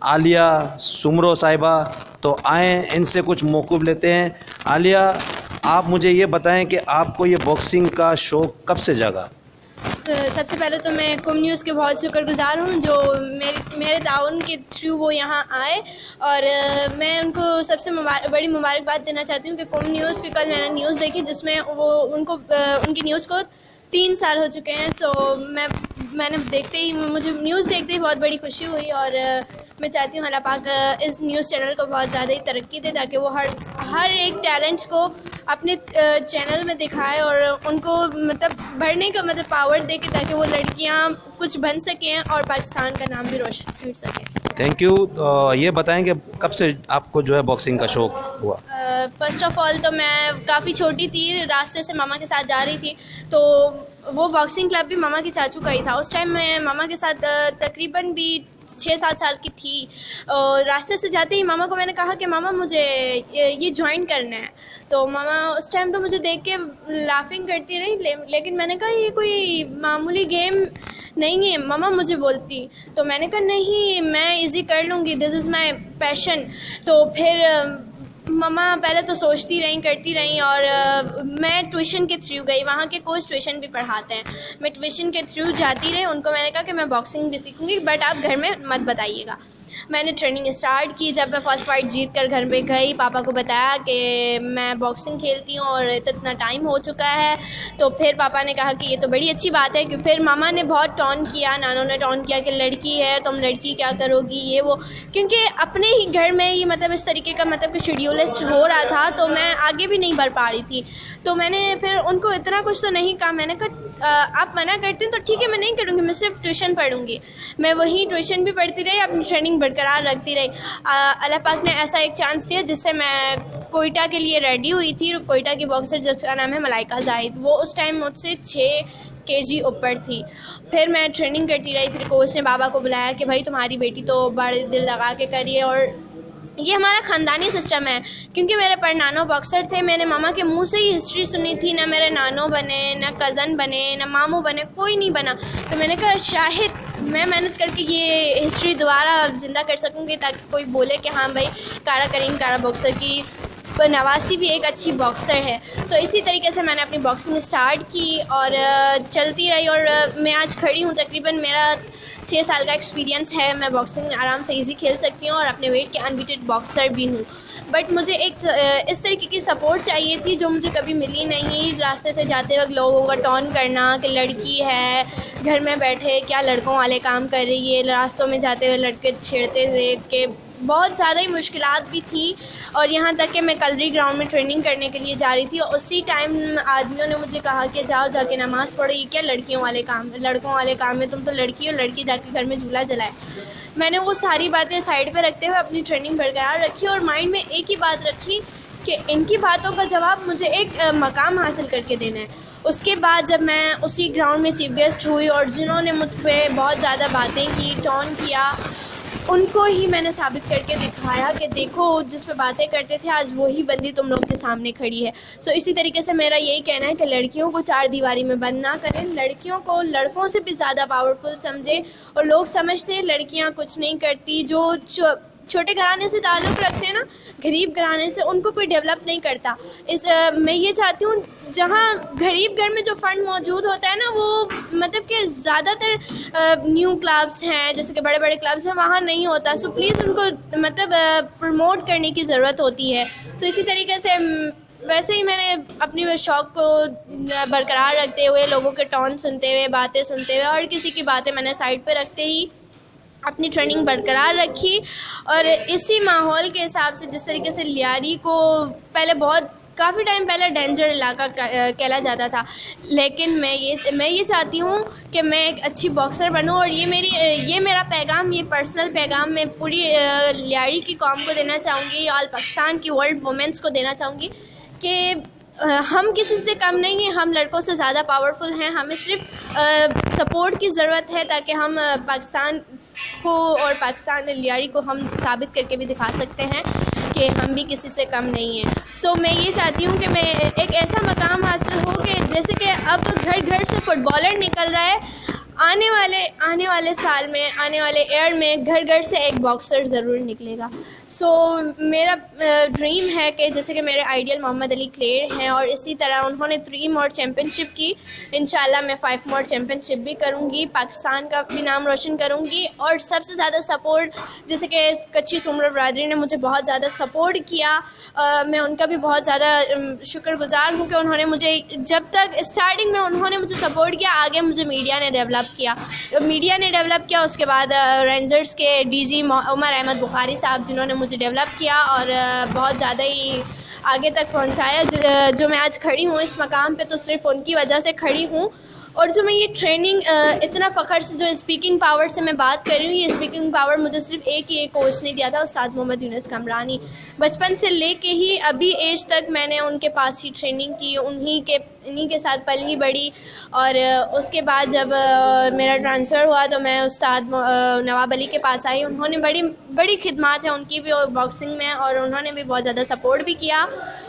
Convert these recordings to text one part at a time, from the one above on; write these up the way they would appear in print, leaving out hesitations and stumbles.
आलिया सुमरो साहिबा। तो आएँ इनसे कुछ मौक़ूफ़ लेते हैं। आलिया, आप मुझे ये बताएं कि आपको ये बॉक्सिंग का शौक़ कब से जागा? सबसे पहले तो मैं कुम न्यूज़ के बहुत शुक्रगुज़ार हूँ जो मेरे ताउन के थ्रू वो यहाँ आए, और मैं उनको सबसे बड़ी मुबारकबाद देना चाहती हूँ कि कुम न्यूज़ की कल मैंने न्यूज़ देखी जिसमें वो उनकी न्यूज़ को 3 साल हो चुके हैं। सो मैंने मुझे न्यूज़ देखते ही बहुत बड़ी खुशी हुई, और मैं चाहती हूँ अल्लाह पाक इस न्यूज़ चैनल को बहुत ज़्यादा ही तरक्की दे ताकि वो हर एक टैलेंट को अपने चैनल में दिखाए और उनको बढ़ने का पावर दे के ताकि वो लड़कियाँ कुछ बन सकें और पाकिस्तान का नाम भी रोशन कर सकें। Thank you. तो ये बताएं कि कब से आपको जो है बॉक्सिंग का शौक़ हुआ? फ़र्स्ट ऑफ़ ऑल तो मैं काफ़ी छोटी थी, रास्ते से मामा के साथ जा रही थी, तो वो बॉक्सिंग क्लब भी मामा के चाचू का ही था। उस टाइम मैं मामा के साथ तकरीबन भी 6-7 साल की थी। रास्ते से जाते ही मामा को मैंने कहा कि मामा मुझे ये ज्वाइन करना है। तो मामा उस टाइम तो मुझे देख के लाफिंग करती रही, लेकिन मैंने कहा ये कोई मामूली गेम नहीं है मामा, मुझे बोलती। तो मैंने कहा नहीं, मैं इजी कर लूँगी, दिस इज़ माई पैशन। तो फिर मम्मा पहले तो सोचती रहीं, करती रहीं, और मैं ट्यूशन के थ्रू गई। वहाँ के कोच ट्यूशन भी पढ़ाते हैं, मैं ट्यूशन के थ्रू जाती रही। उनको मैंने कहा कि मैं बॉक्सिंग भी सीखूंगी, बट आप घर में मत बताइएगा। मैंने ट्रेनिंग स्टार्ट की। जब मैं फ़र्स्ट फाइट जीत कर घर पे गई, पापा को बताया कि मैं बॉक्सिंग खेलती हूँ और इतना टाइम हो चुका है। तो फिर पापा ने कहा कि ये तो बड़ी अच्छी बात है। कि फिर मामा ने बहुत टॉन किया, नानों ने टॉन किया कि लड़की है, तुम लड़की क्या करोगी, ये वो, क्योंकि अपने ही घर में ही इस तरीके का कि शेड्यूलिस्ट हो रहा था, तो मैं आगे भी नहीं बढ़ पा रही थी। तो मैंने फिर उनको इतना कुछ तो नहीं कहा। मैंने कहा आप मना करते हैं तो ठीक है, मैं नहीं करूँगी, मैं सिर्फ ट्यूशन पढ़ूँगी। मैं वही ट्यूशन भी पढ़ती रही, अपनी ट्रेनिंग बरकरार रखती रही। अल्लाह पाक ने ऐसा एक चांस दिया जिससे मैं कोयटा के लिए रेडी हुई थी। कोयटा की बॉक्सर जिसका नाम है मलाइका जाहिद, वो उस टाइम मुझसे 6 kg ऊपर थी। फिर मैं ट्रेनिंग करती रही। फिर कोच ने बाबा को बुलाया कि भाई तुम्हारी बेटी तो बड़े दिल लगा के करिए, और ये हमारा ख़ानदानी सिस्टम है। क्योंकि मेरे परनानो बॉक्सर थे, मैंने मामा के मुंह से ही हिस्ट्री सुनी थी। ना मेरे नानो बने, ना कज़न बने, ना मामू बने, कोई नहीं बना। तो मैंने कहा शायद मैं मेहनत करके ये हिस्ट्री दोबारा ज़िंदा कर सकूँगी, ताकि कोई बोले कि हाँ भाई कारा करीम कारा बॉक्सर की नवासी भी एक अच्छी बॉक्सर है। सो इसी तरीके से मैंने अपनी बॉक्सिंग स्टार्ट की और चलती रही, और मैं आज खड़ी हूँ। तकरीबन मेरा 6 साल का एक्सपीरियंस है। मैं बॉक्सिंग आराम से इजी खेल सकती हूँ और अपने वेट के अनबीटेड बॉक्सर भी हूँ। बट मुझे एक इस तरीके की सपोर्ट चाहिए थी जो मुझे कभी मिली नहीं। रास्ते से जाते वक्त लोगों का टॉन करना कि लड़की है, घर में बैठे क्या लड़कों वाले काम कर रही है, रास्तों में जाते हुए लड़के छेड़ते थे, कि बहुत ज़्यादा ही मुश्किलात भी थी। और यहाँ तक कि मैं कलरी ग्राउंड में ट्रेनिंग करने के लिए जा रही थी, और उसी टाइम आदमियों ने मुझे कहा कि जाओ जाके नमाज़ पढ़ो, ये क्या लड़कियों वाले काम, लड़कों वाले काम है, तुम तो लड़की हो, लड़की जाके घर में झूला जलाए। मैंने वो सारी बातें साइड पे रखते हुए अपनी ट्रेनिंग बरकरार रखी, और माइंड में एक ही बात रखी कि इनकी बातों का जवाब मुझे एक मकाम हासिल करके देना है। उसके बाद जब मैं उसी ग्राउंड में चीफ गेस्ट हुई, और जिन्होंने मुझ पर बहुत ज़्यादा बातें की, टॉन किया, उनको ही मैंने साबित करके दिखाया कि देखो जिस पे बातें करते थे आज वही बंदी तुम लोग के सामने खड़ी है। सो इसी तरीके से मेरा यही कहना है कि लड़कियों को 4 दीवारी में बंद ना करें, लड़कियों को लड़कों से भी ज़्यादा पावरफुल समझें। और लोग समझते हैं लड़कियां कुछ नहीं करती, जो छोटे घराने से ताल्लुक़ रखते हैं ना, गरीब घराने से, उनको कोई डेवलप नहीं करता। मैं ये चाहती हूँ जहाँ गरीब घर में जो फ़ंड मौजूद होता है ना, वो कि ज़्यादातर न्यू क्लब्स हैं, जैसे कि बड़े बड़े क्लब्स हैं, वहाँ नहीं होता। सो प्लीज़ उनको प्रमोट करने की ज़रूरत होती है। सो इसी तरीके से वैसे ही मैंने अपनी शौक़ को बरकरार रखते हुए, लोगों के टॉन सुनते हुए, बातें सुनते हुए, हर किसी की बातें मैंने साइड पे रखते ही अपनी ट्रेनिंग बरकरार रखी। और इसी माहौल के हिसाब से, जिस तरीके से लियारी को पहले काफ़ी टाइम पहले डेंजर इलाका कहला जाता था, लेकिन मैं ये चाहती हूँ कि मैं एक अच्छी बॉक्सर बनूँ। और ये मेरा पैगाम, ये पर्सनल पैगाम मैं पूरी लियारी की कौम को देना चाहूँगी, ऑल पाकिस्तान की वर्ल्ड वुमेंस को देना चाहूँगी कि हम किसी से कम नहीं हैं, हम लड़कों से ज़्यादा पावरफुल हैं। हमें सिर्फ सपोर्ट की ज़रूरत है, ताकि हम पाकिस्तान को और पाकिस्तान लियारी को हम साबित करके भी दिखा सकते हैं कि हम भी किसी से कम नहीं हैं। सो मैं ये चाहती हूँ कि मैं एक ऐसा मकाम हासिल हो कि जैसे कि अब घर घर से फुटबॉलर निकल रहा है, आने वाले साल में, आने वाले ईयर में घर घर से एक बॉक्सर ज़रूर निकलेगा। सो मेरा ड्रीम है कि जैसे कि मेरे आइडियल मोहम्मद अली क्लेयर हैं और इसी तरह उन्होंने 3 मोर चैम्पियनशिप की, इंशाल्लाह मैं 5 मोर चैम्पियनशिप भी करूँगी, पाकिस्तान का भी नाम रोशन करूँगी। और सबसे ज़्यादा सपोर्ट जैसे कि कच्ची सुमरो बरादरी ने मुझे बहुत ज़्यादा सपोर्ट किया, मैं उनका भी बहुत ज़्यादा शुक्रगुज़ार हूँ कि उन्होंने मुझे जब तक स्टार्टिंग में उन्होंने मुझे सपोर्ट किया, आगे मुझे मीडिया ने डेवलप किया। उसके बाद रेंजर्स के डीजी उमर अहमद बुखारी साहब जिन्होंने मुझे डेवलप किया और बहुत ज़्यादा ही आगे तक पहुंचाया। जो मैं आज खड़ी हूँ इस मकाम पे तो सिर्फ उनकी वजह से खड़ी हूँ। और जो मैं ये ट्रेनिंग इतना फ़ख्र से जो स्पीकिंग पावर से मैं बात कर रही हूँ, ये स्पीकिंग पावर मुझे सिर्फ एक ही कोच ने दिया था, उस्ताद मोहम्मद यूनुस कमरानी। बचपन से लेके ही अभी एज तक मैंने उनके पास ही ट्रेनिंग की, इन्हीं के साथ पल ही बड़ी। और उसके बाद जब मेरा ट्रांसफ़र हुआ तो मैं उस्ताद नवाब अली के पास आई। उन्होंने बड़ी खिदमत है उनकी भी और बॉक्सिंग में, और उन्होंने भी बहुत ज़्यादा सपोर्ट भी किया।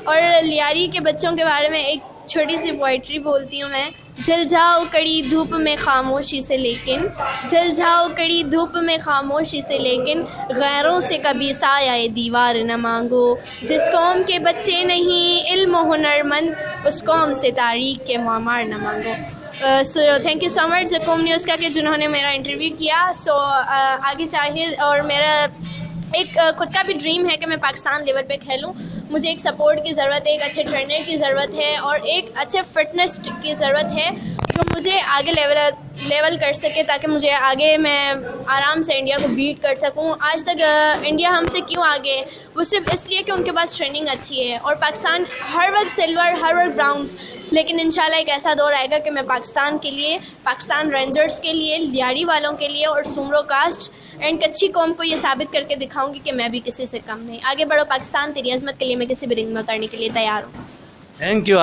और लियारी के बच्चों के बारे में एक छोटी सी पोइट्री बोलती हूँ मैं। जल जाओ कड़ी धूप में खामोशी से लेकिन, जल जाओ कड़ी धूप में खामोशी से लेकिन, गैरों से कभी साया दीवार न मांगो। जिस कौम के बच्चे नहीं इल्म हुनरमंद, उस कौम से तारीख के मामार न मांगो। So thank you so much ज़कूम न्यूज़ का कि जिन्होंने मेरा इंटरव्यू किया। सो आगे चाहिए, और मेरा एक खुद का भी ड्रीम है कि मैं पाकिस्तान लेवल पे खेलूं। मुझे एक सपोर्ट की ज़रूरत है, एक अच्छे ट्रेनर की ज़रूरत है और एक अच्छे फिटनेस की ज़रूरत है जो मुझे आगे लेवल कर सके, ताकि मुझे आगे मैं आराम से इंडिया को बीट कर सकूं। आज तक इंडिया हमसे क्यों आगे है, वो सिर्फ इसलिए कि उनके पास ट्रेनिंग अच्छी है। और पाकिस्तान हर वक्त सिल्वर, हर वक्त ब्राउन्स, लेकिन इंशाल्लाह एक ऐसा दौर आएगा कि मैं पाकिस्तान के लिए, पाकिस्तान रेंजर्स के लिए, लियारी वालों के लिए और सुमरो कास्ट एंड कच्ची कौम को ये साबित करके दिखाऊंगी कि मैं भी किसी से कम नहीं। आगे बढ़ो पाकिस्तान, तेरी अज़मत के लिए मैं किसी भी रिंग में करने के लिए तैयार हूँ। Thank you.